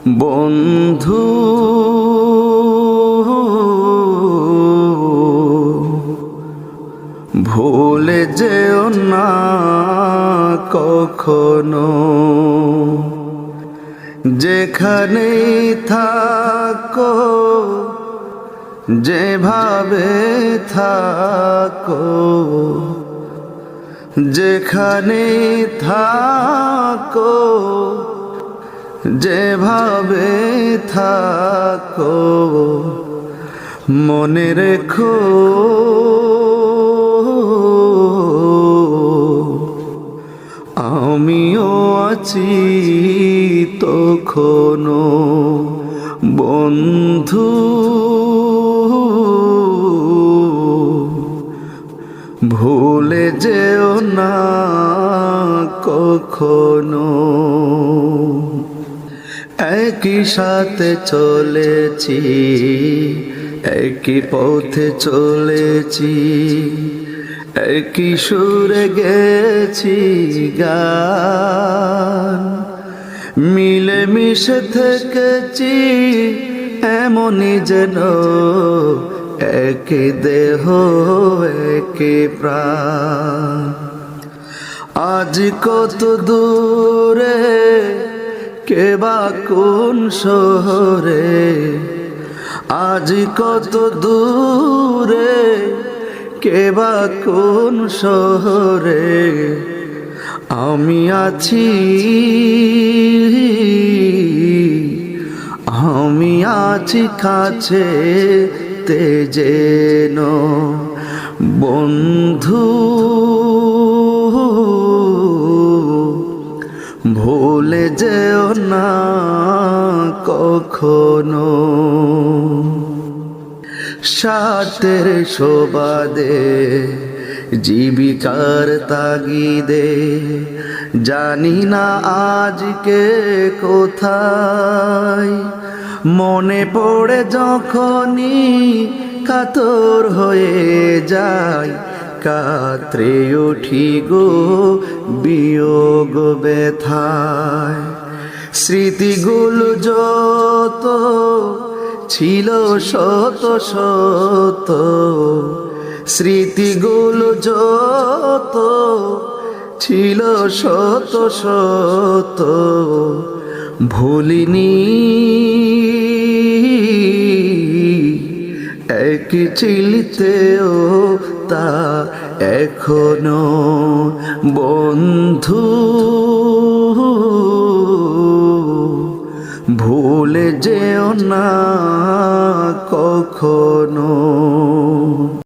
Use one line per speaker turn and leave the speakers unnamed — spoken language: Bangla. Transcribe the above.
বন্ধু ভুলে যেও না কখনো, যেখানেই থাকো, যেভাবে থাকো, যেখানেই থাকো, যেভাবে থাকো, মনে রেখো আমিও আছি তখনো। বন্ধু ভুলে যেও না কখনো। একই সাথে চলেছি, একই পথে চলেছি, একই সুরে গেছি গান, মিলে মিশে থেকেছি এমনই যেন একই দেহ একই প্রাণ। আজ কত দূরে, কে বা কোন শহরে, আজ কত দূরে, কে বা কোন শহরে, আমি আছি, আমি আছি কাছে তে যেন। বন্ধু ভুলে যেও না কখনো। স্বার্থের সুবাদে, জীবিকার তাগিদে, জানি না আজকে কোথায়, মনে পড়ে যখনই কাতর হয়ে যায়, কাতরে উঠি গো বিয়োগ ব্যথায়। স্মৃতিগুলো যত ছিল শত শত, স্মৃতিগুলো যত ছিল শত শত, ভুলিনি এক চিলিতেও তা এখনো। বন্ধু ভুলে যেও না কখনো।